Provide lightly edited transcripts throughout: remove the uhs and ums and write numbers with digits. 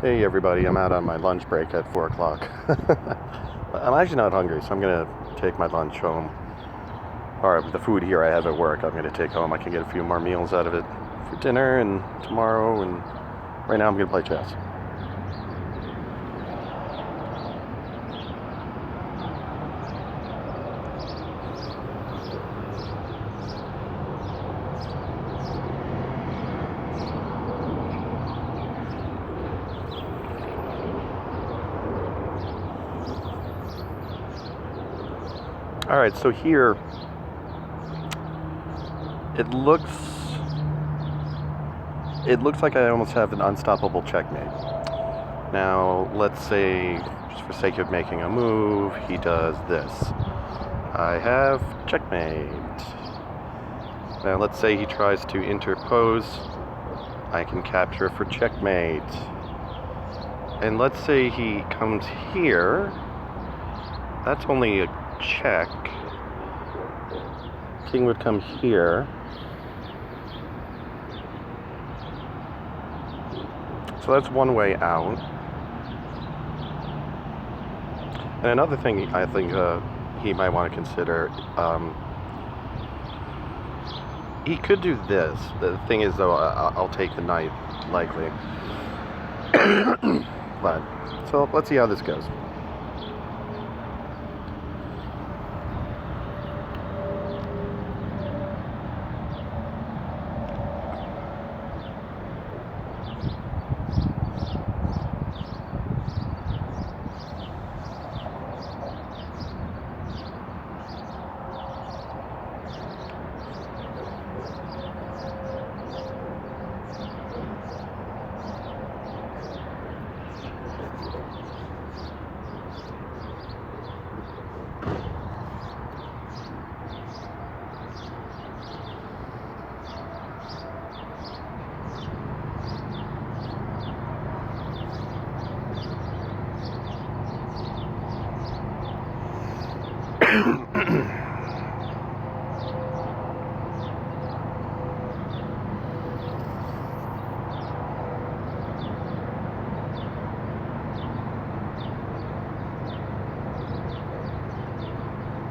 Hey everybody, I'm out on my lunch break at 4 o'clock. I'm actually not hungry, so I'm going to take my lunch home. Or the food here I have at work, I'm going to take home. I can get a few more meals out of it for dinner and tomorrow, and right now I'm going to play chess. Alright, so here it looks like I almost have an unstoppable checkmate. Now, let's say, just for sake of making a move, he does this. I have checkmate. Now, let's say he tries to interpose. I can capture for checkmate. And let's say he comes here. That's only a check. King would come here. So that's one way out. And another thing I think he might want to consider, he could do this. The thing is, though, I'll take the knight, likely. But, so let's see how this goes.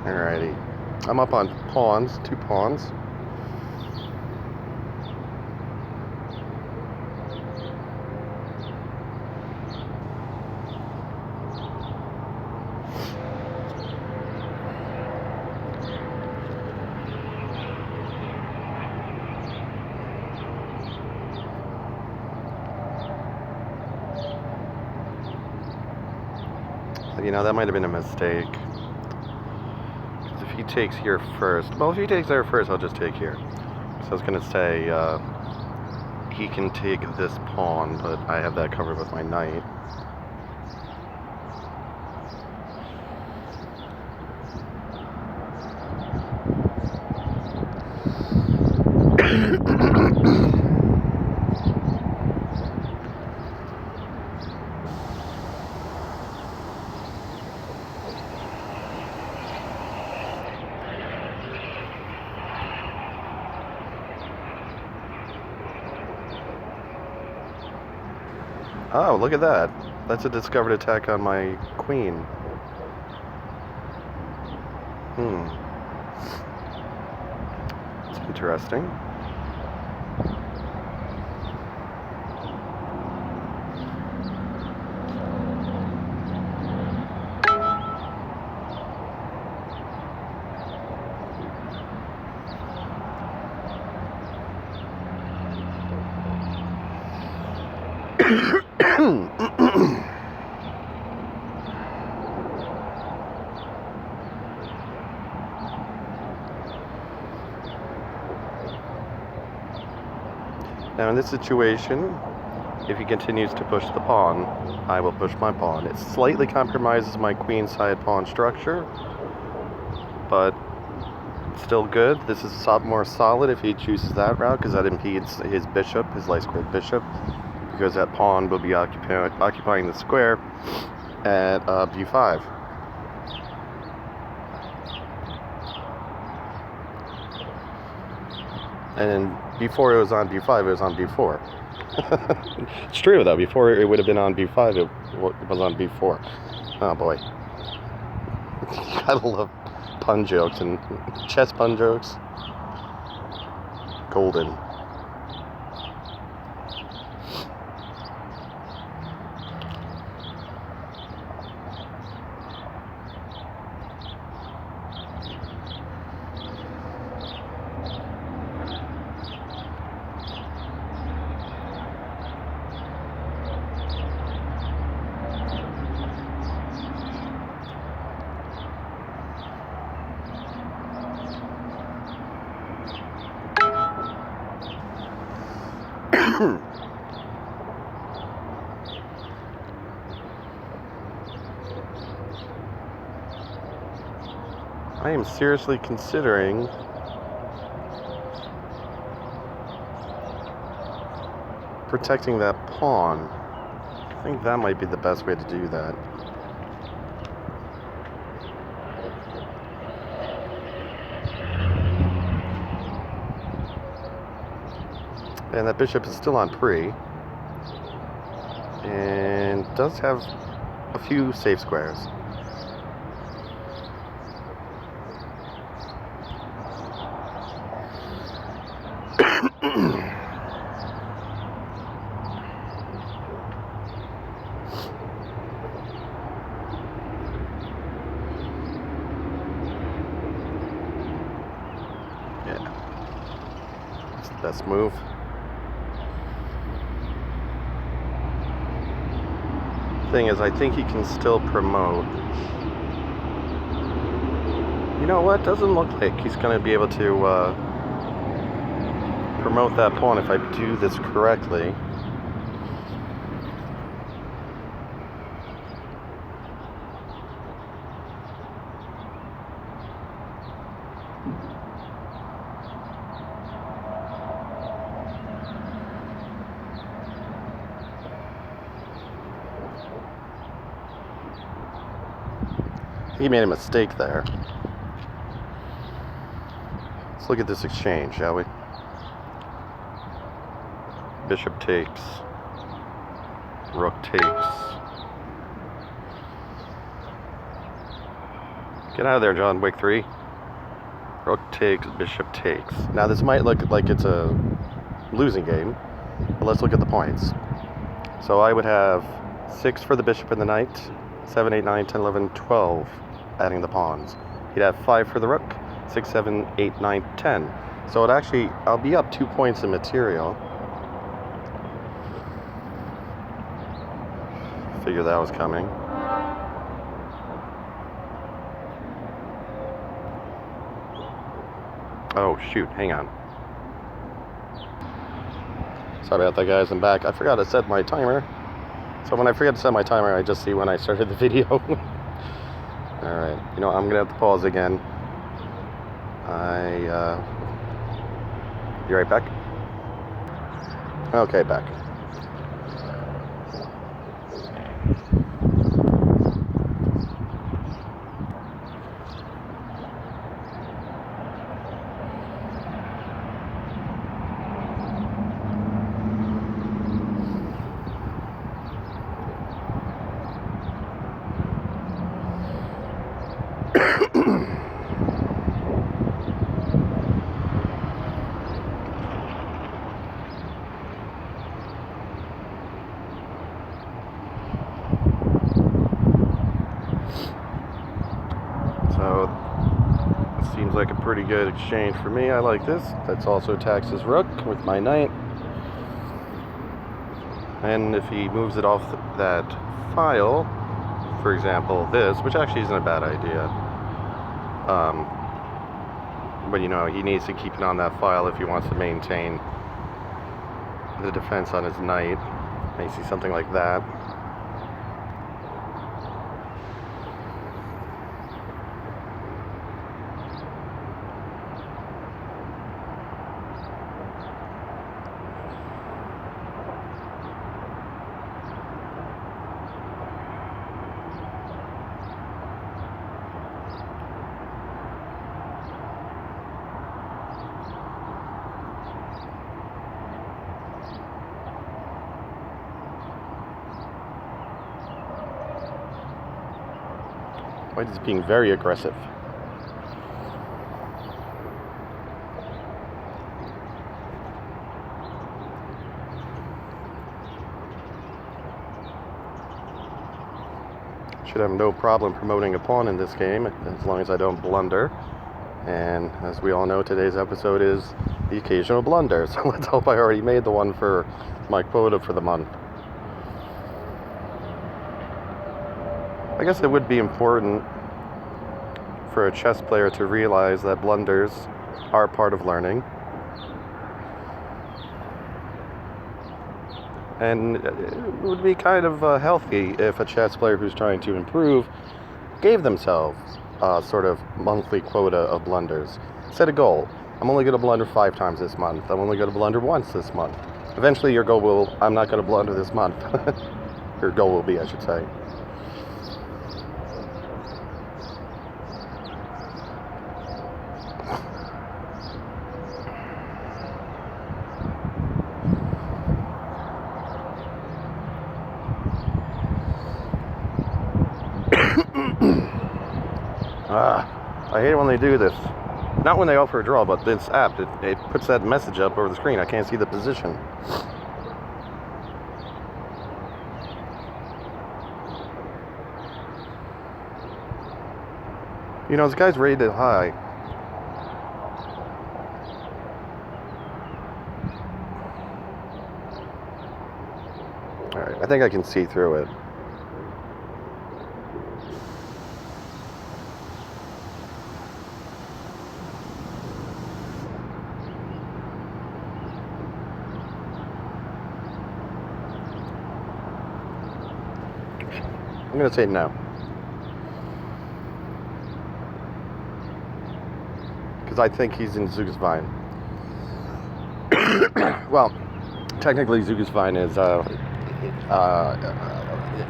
Alrighty, I'm up on pawns, 2 pawns. You know, that might have been a mistake. If he takes here first, well, if he takes there first, I'll just take here. So I was going to say, he can take this pawn, but I have that covered with my knight. Oh, look at that. That's a discovered attack on my queen. It's interesting. Now in this situation, if he continues to push the pawn, I will push my pawn. It slightly compromises my queenside pawn structure, but still good. This is more solid if he chooses that route, because that impedes his bishop, his light squared bishop, because that pawn will be occupying the square at b5. And before it was on b5, it was on b4. It's true though. Before it would have been on b5, it was on b4. Oh boy. I love pun jokes and chess pun jokes. Golden. I am seriously considering protecting that pawn. I think that might be the best way to do that. And that bishop is still on pre. And does have a few safe squares. Yeah. That's the best move. Thing is, I think he can still promote. You know what? Doesn't look like he's going to be able to promote that pawn if I do this correctly. He made a mistake there. Let's look at this exchange, shall we? Bishop takes. Rook takes. Get out of there, John. Wick 3. Rook takes, bishop takes. Now this might look like it's a losing game, but let's look at the points. So I would have 6 for the bishop and the knight, 7, 8, 9, 10, 11, 12, adding the pawns. He'd have 5 for the rook, 6, 7, 8, 9, 10. So it actually, I'll be up 2 points in material. Figure that was coming. Oh shoot, hang on. Sorry about that, guys, I'm back. I forgot to set my timer. So when I forget to set my timer, I just see when I started the video. Alright, you know, I'm gonna have to pause again. You right back? Okay, back. So, it seems like a pretty good exchange for me. I like this. That's also attacks his rook with my knight. And if he moves it off that file, for example, this, which actually isn't a bad idea. But you know, he needs to keep it on that file if he wants to maintain the defense on his knight. I see something like that. White is being very aggressive. Should have no problem promoting a pawn in this game as long as I don't blunder. And as we all know, today's episode is the occasional blunder. So let's hope I already made the one for my quota for the month. I guess it would be important for a chess player to realize that blunders are part of learning. And it would be kind of healthy if a chess player who's trying to improve gave themselves a sort of monthly quota of blunders. Set a goal. I'm only going to blunder 5 times this month. I'm only going to blunder once this month. Eventually your goal will, I'm not going to blunder this month. Your goal will be, I should say. I hate it when they do this. Not when they offer a draw, but this app, it puts that message up over the screen. I can't see the position. You know, this guy's rated high. Alright, I think I can see through it. I'm going to say no. Because I think he's in Zugeswein. Well, technically Zugeswein is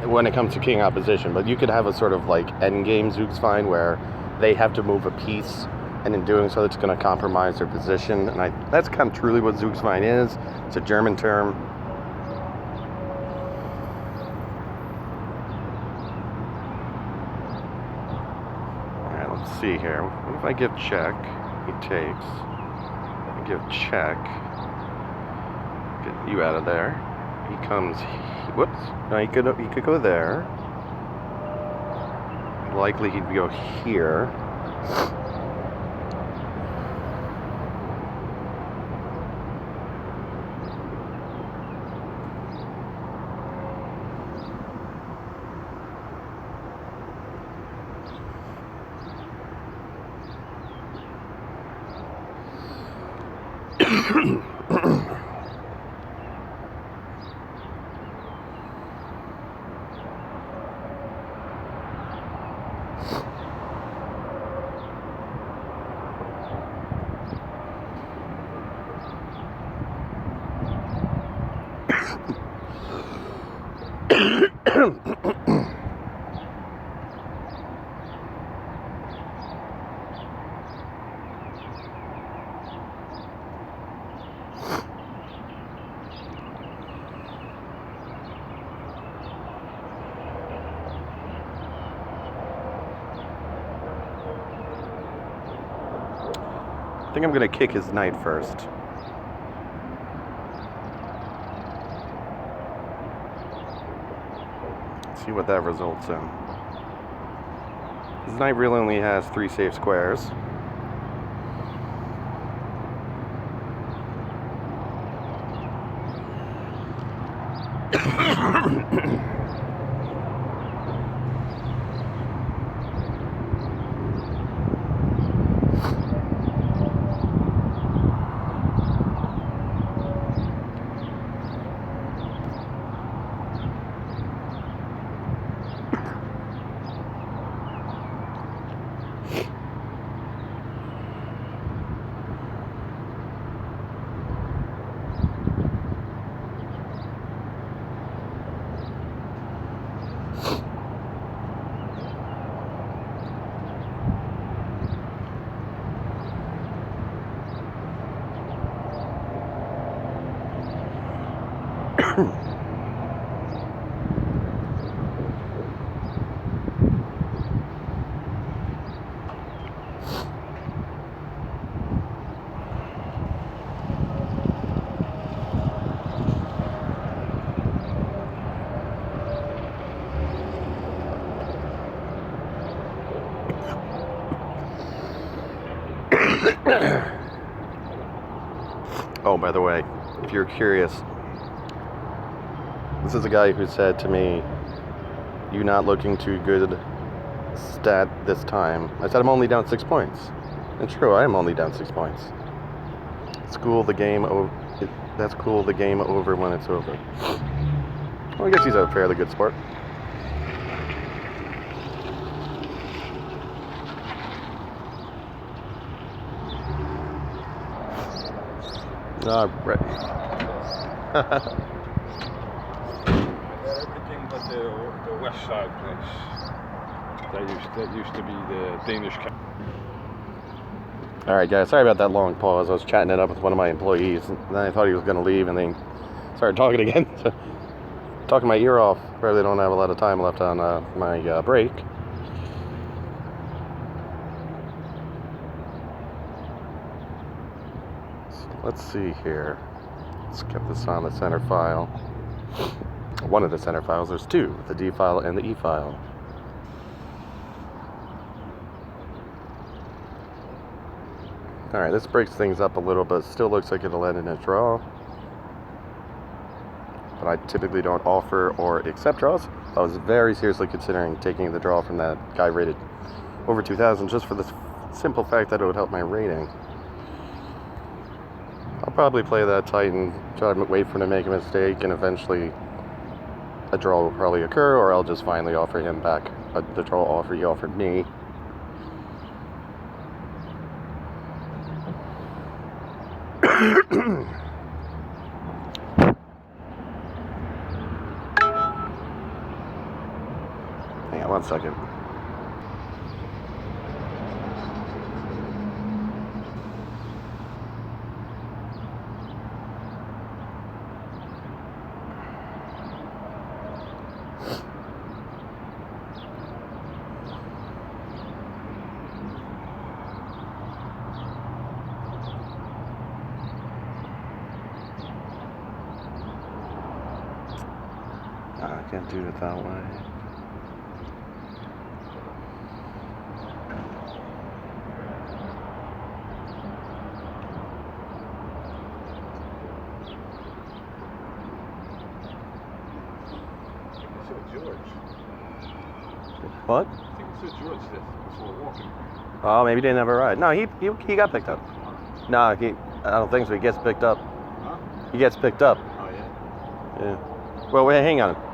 when it comes to king opposition, but you could have a sort of like endgame Zugeswein where they have to move a piece, and in doing so it's going to compromise their position, and that's kind of truly what Zugeswein is. It's a German term. See here. What if I give check? He takes. I give check. Get you out of there. He comes. Whoops. No, he could go there. Likely he'd go here. I think I'm going to kick his knight first. See what that results in. His knight really only has 3 safe squares. Oh, by the way, if you're curious, this is a guy who said to me, "You not looking too good stat this time." I said, "I'm only down 6 points." And true, I am only down 6 points. It's cool, the game over. That's cool, the game over when it's over. Well, I guess he's a fairly good sport. Right. Everything but the west side place. That used to be the Danish camp. Alright guys, sorry about that long pause. I was chatting it up with one of my employees, and then I thought he was going to leave, and then started talking again. Talking my ear off. Probably don't have a lot of time left on my break. So let's see here. Let's get this on the center file. One of the center files. There's two, the D file and the E file. Alright, this breaks things up a little, but still looks like it'll end in a draw. But I typically don't offer or accept draws. I was very seriously considering taking the draw from that guy rated over 2,000 just for the simple fact that it would help my rating. I'll probably play that tight and try to wait for him to make a mistake, and eventually a draw will probably occur, or I'll just finally offer him back the draw offer he offered me. Hang on 1 second. I can't do it that way. George. What? I think it's George that before walking. Oh, maybe he didn't have a ride. No, he got picked up. No, I don't think so. He gets picked up. Huh? He gets picked up. Oh, yeah? Yeah. Well, wait, hang on.